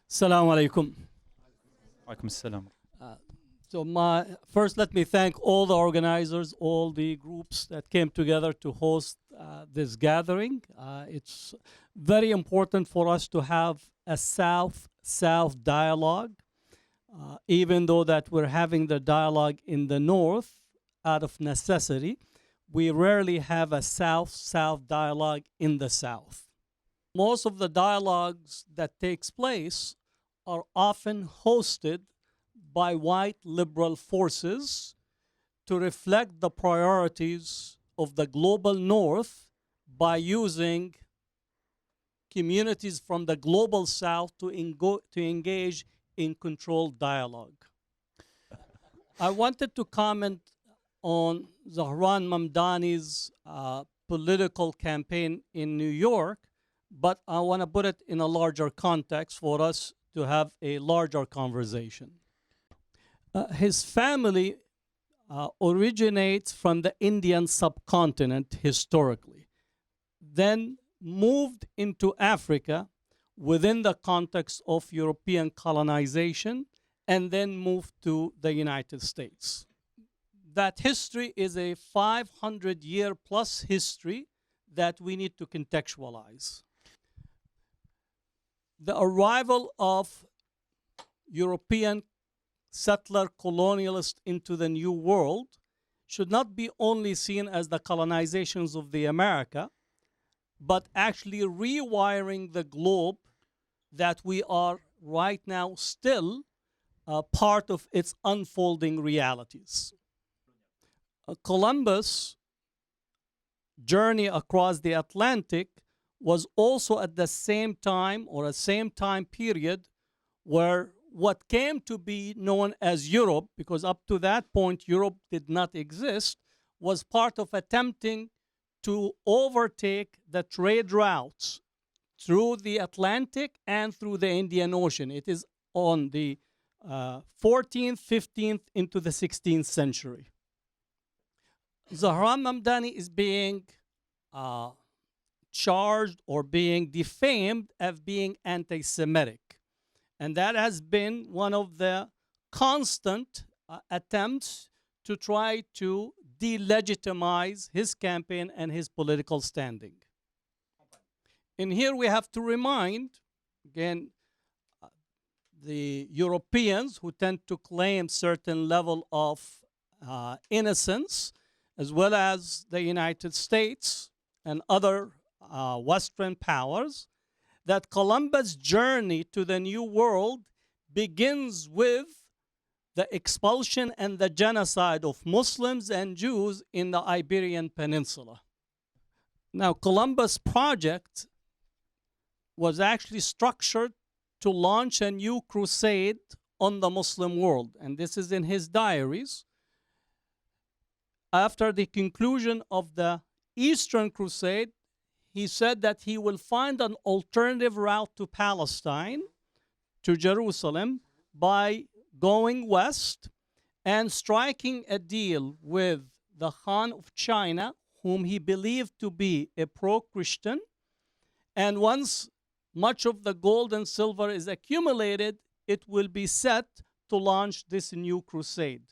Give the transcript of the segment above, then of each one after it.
Assalamu alaikum. Alaikum salam. First, let me thank all the organizers, all the groups that came together to host this gathering. It's very important for us to have a South-South dialogue, even though that we're having the dialogue in the North out of necessity. We rarely have a South-South dialogue in the South. Most of the dialogues that takes place are often hosted by white liberal forces to reflect the priorities of the global North by using communities from the global South to engage in controlled dialogue. I wanted to comment on Zohran Mamdani's political campaign in New York, but I want to put it in a larger context for us to have a larger conversation. His family originates from the Indian subcontinent historically, then moved into Africa within the context of European colonization, and then moved to the United States. That history is a 500-year plus history that we need to contextualize. The arrival of European settler colonialists into the New World should not be only seen as the colonizations of the America, but actually rewiring the globe that we are right now still part of its unfolding realities. Columbus' journey across the Atlantic was also at the same time or a same time period where what came to be known as Europe, because up to that point Europe did not exist, was part of attempting to overtake the trade routes through the Atlantic and through the Indian Ocean. It is on the 14th, 15th into the 16th century. Zohran Mamdani is being charged or being defamed as being anti-Semitic. And that has been one of the constant attempts to try to delegitimize his campaign and his political standing. In here we have to remind, again, the Europeans who tend to claim certain level of innocence, as well as the United States and other Western powers, that Columbus' journey to the New World begins with the expulsion and the genocide of Muslims and Jews in the Iberian Peninsula. Now, Columbus' project was actually structured to launch a new crusade on the Muslim world, and this is in his diaries. After the conclusion of the Eastern Crusade, he said that he will find an alternative route to Palestine, to Jerusalem, by going west and striking a deal with the Khan of China, whom he believed to be a pro-Christian. And once much of the gold and silver is accumulated, it will be set to launch this new crusade.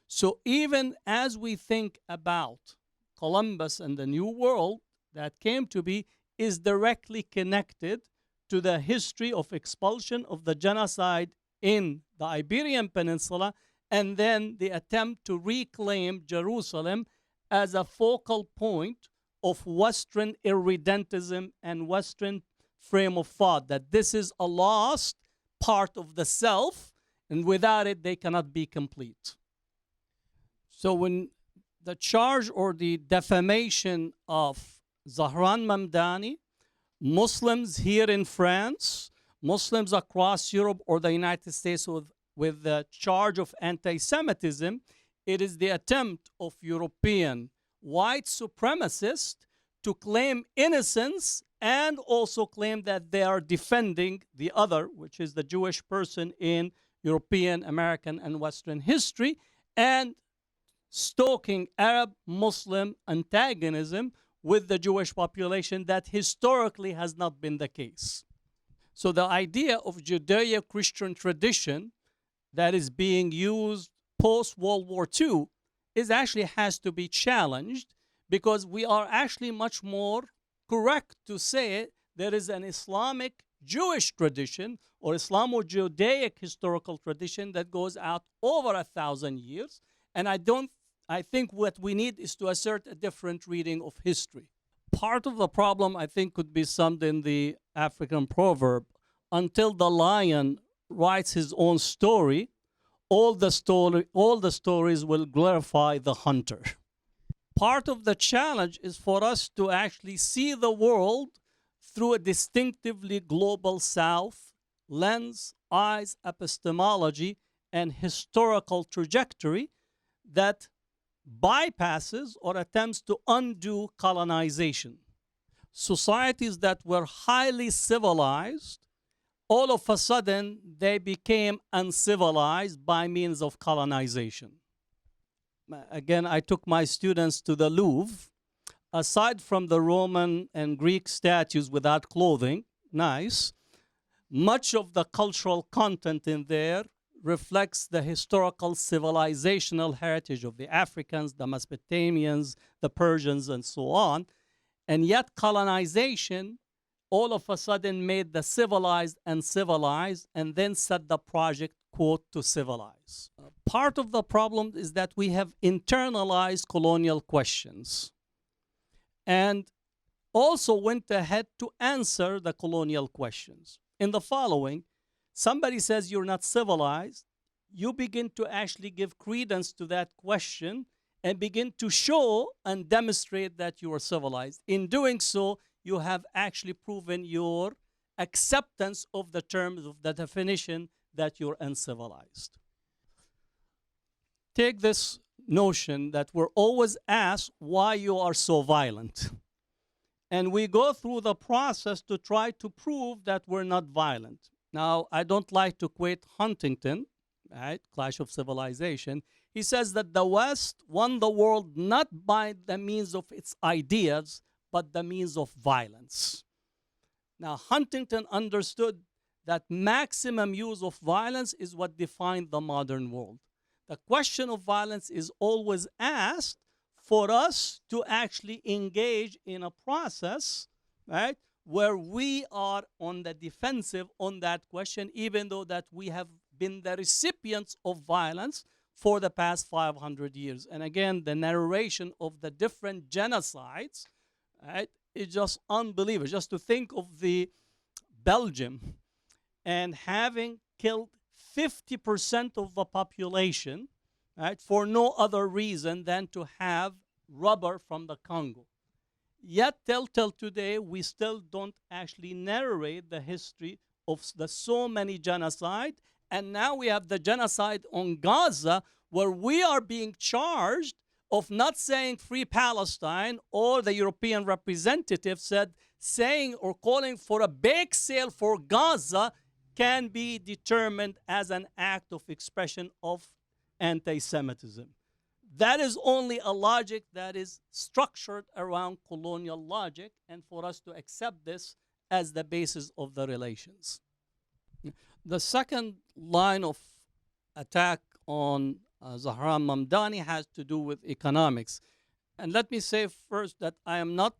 So even as we think about Columbus and the New World that came to be, is directly connected to the history of expulsion of the genocide in the Iberian Peninsula, and then the attempt to reclaim Jerusalem as a focal point of Western irredentism and Western frame of thought, that this is a lost part of the self, and without it they cannot be complete. So when the charge or the defamation of Zohran Mamdani, Muslims here in France, Muslims across Europe or the United States with the charge of anti-Semitism, it is the attempt of European white supremacists to claim innocence and also claim that they are defending the other, which is the Jewish person in European, American, and Western history, and stoking Arab-Muslim antagonism with the Jewish population that historically has not been the case. So the idea of Judeo-Christian tradition that is being used post-World War II is actually has to be challenged, because we are actually much more correct to say there is an Islamic Jewish tradition or Islamo-Judaic historical tradition that goes out over 1,000 years. And I think what we need is to assert a different reading of history. Part of the problem, I think, could be summed in the African proverb, until the lion writes his own story, all the stories will glorify the hunter. Part of the challenge is for us to actually see the world through a distinctively global South lens, eyes, epistemology, and historical trajectory that bypasses or attempts to undo colonization. Societies that were highly civilized, all of a sudden they became uncivilized by means of colonization. Again, I took my students to the Louvre. Aside from the Roman and Greek statues without clothing, nice, much of the cultural content in there reflects the historical civilizational heritage of the Africans, the Mesopotamians, the Persians, and so on. And yet colonization all of a sudden made the civilized uncivilized and then set the project, quote, to civilize. Part of the problem is that we have internalized colonial questions and also went ahead to answer the colonial questions. In the following, somebody says you're not civilized, you begin to actually give credence to that question and begin to show and demonstrate that you are civilized. In doing so, you have actually proven your acceptance of the terms of the definition that you're uncivilized. Take this notion that we're always asked why you are so violent. And we go through the process to try to prove that we're not violent. Now, I don't like to quote Huntington, right? Clash of Civilization. He says that the West won the world not by the means of its ideas, but the means of violence. Now, Huntington understood that maximum use of violence is what defined the modern world. The question of violence is always asked for us to actually engage in a process, right, where we are on the defensive on that question, even though that we have been the recipients of violence for the past 500 years. And again, the narration of the different genocides, right, is just unbelievable. Just to think of the Belgium and having killed 50% of the population, right, for no other reason than to have rubber from the Congo. Yet till today, we still don't actually narrate the history of the so many genocide. And now we have the genocide on Gaza, where we are being charged of not saying free Palestine, or the European representative said saying or calling for a bake sale for Gaza can be determined as an act of expression of anti-Semitism. That is only a logic that is structured around colonial logic, and for us to accept this as the basis of the relations. The second line of attack on Zohran Mamdani has to do with economics. And let me say first that I am not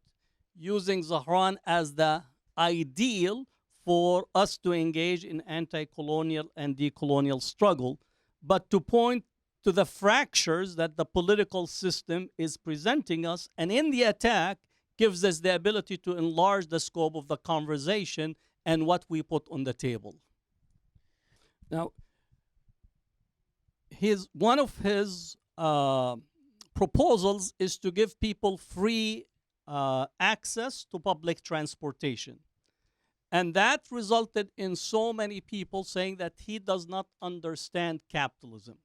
using Zohran as the ideal for us to engage in anti-colonial and decolonial struggle, but to point to the fractures that the political system is presenting us, and in the attack gives us the ability to enlarge the scope of the conversation and what we put on the table. Now, one of his proposals is to give people free access to public transportation. And that resulted in so many people saying that he does not understand capitalism.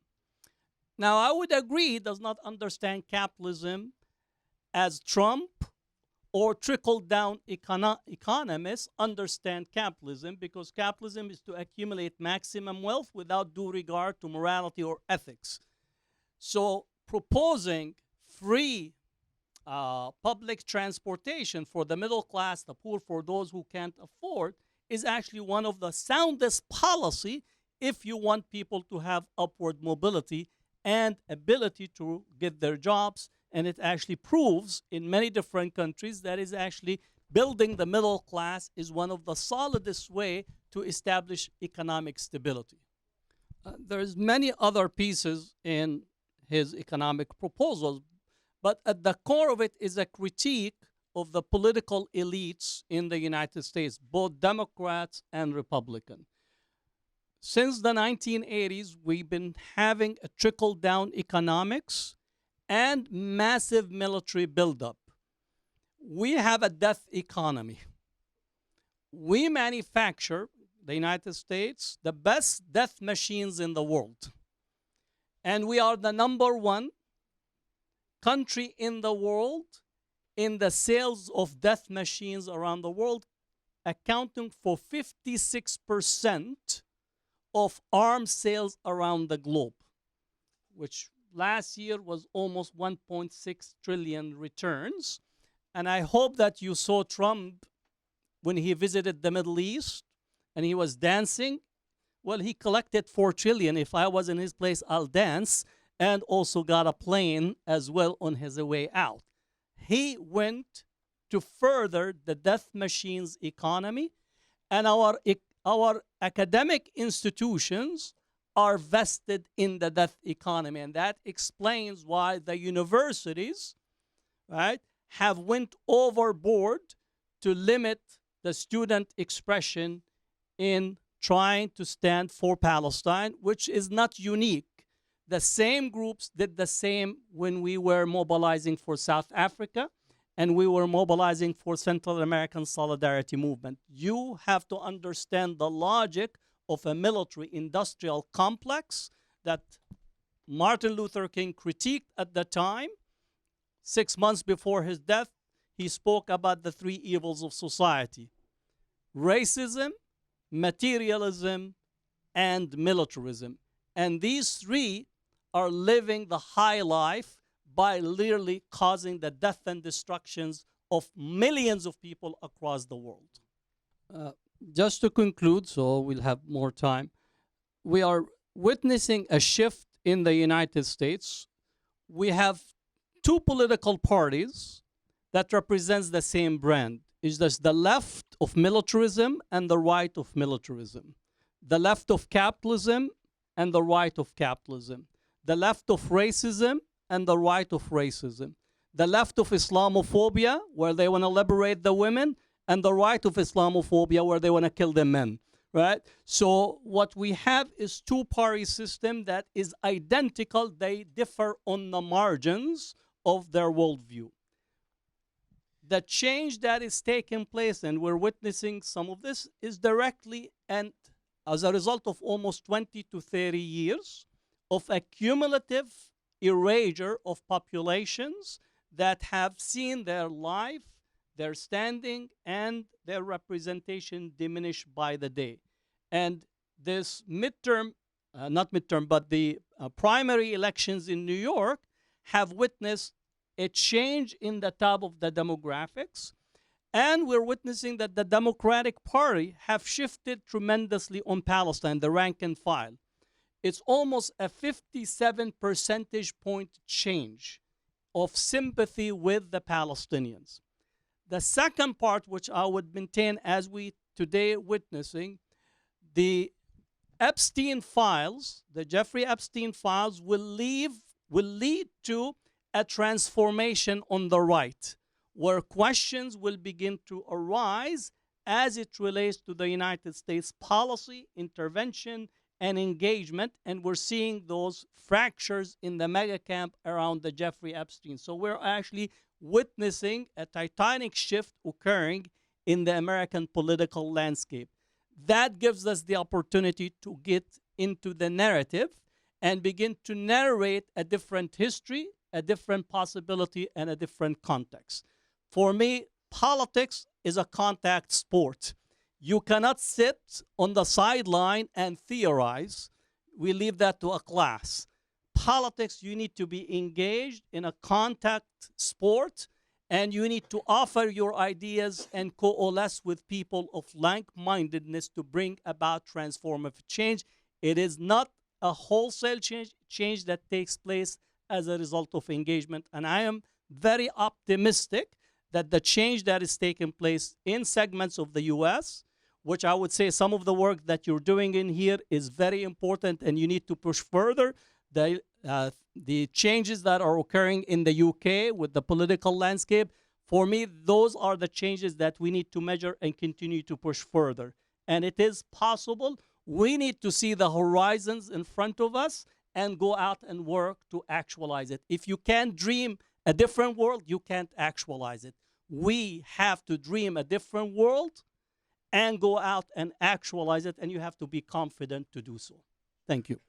Now, I would agree he does not understand capitalism as Trump or trickle-down economists understand capitalism, because capitalism is to accumulate maximum wealth without due regard to morality or ethics. So proposing free public transportation for the middle class, the poor, for those who can't afford, is actually one of the soundest policy if you want people to have upward mobility and ability to get their jobs. And it actually proves in many different countries that is actually building the middle class is one of the solidest way to establish economic stability. There's many other pieces in his economic proposals, but at the core of it is a critique of the political elites in the United States, both Democrats and Republican. Since the 1980s, we've been having a trickle-down economics and massive military buildup. We have a death economy. We manufacture, the United States, the best death machines in the world. And we are the #1 country in the world in the sales of death machines around the world, accounting for 56% of arms sales around the globe, which last year was almost 1.6 trillion returns. And I hope that you saw Trump when he visited the Middle East and he was dancing. Well, he collected 4 trillion. If I was in his place, I'll dance, and also got a plane as well on his way out. He went to further the death machines economy, and our academic institutions are vested in the death economy, and that explains why the universities, right, have went overboard to limit the student expression in trying to stand for Palestine, which is not unique. The same groups did the same when we were mobilizing for South Africa and we were mobilizing for Central American Solidarity Movement. You have to understand the logic of a military-industrial complex that Martin Luther King critiqued at the time. 6 months before his death, he spoke about the 3 evils of society: racism, materialism, and militarism. And these 3 are living the high life by literally causing the death and destructions of millions of people across the world. Just to conclude, so we'll have more time, we are witnessing a shift in the United States. We have 2 political parties that represents the same brand. It's just the left of militarism and the right of militarism. The left of capitalism and the right of capitalism. The left of racism and the right of racism. The left of Islamophobia, where they want to liberate the women, and the right of Islamophobia, where they want to kill the men, right? So what we have is 2-party system that is identical. They differ on the margins of their worldview. The change that is taking place, and we're witnessing some of this, is directly and as a result of almost 20 to 30 years of a cumulative erasure of populations that have seen their life, their standing, and their representation diminish by the day. And this the primary elections in New York have witnessed a change in the top of the demographics. And we're witnessing that the Democratic Party have shifted tremendously on Palestine, the rank and file. It's almost a 57 percentage point change of sympathy with the Palestinians. The second part, which I would maintain as we today witnessing, the Epstein files, the Jeffrey Epstein files will lead to a transformation on the right, where questions will begin to arise as it relates to the United States policy, intervention, and engagement, and we're seeing those fractures in the mega camp around the Jeffrey Epstein. So we're actually witnessing a titanic shift occurring in the American political landscape. That gives us the opportunity to get into the narrative and begin to narrate a different history, a different possibility, and a different context. For me, politics is a contact sport. You cannot sit on the sideline and theorize. We leave that to a class. Politics, you need to be engaged in a contact sport, and you need to offer your ideas and coalesce with people of like-mindedness to bring about transformative change. It is not a wholesale change that takes place as a result of engagement. And I am very optimistic that the change that is taking place in segments of the US, which I would say some of the work that you're doing in here is very important, and you need to push further. The changes that are occurring in the UK with the political landscape, for me, those are the changes that we need to measure and continue to push further. And it is possible. We need to see the horizons in front of us and go out and work to actualize it. If you can't dream a different world, you can't actualize it. We have to dream a different world and go out and actualize it, and you have to be confident to do so. Thank you.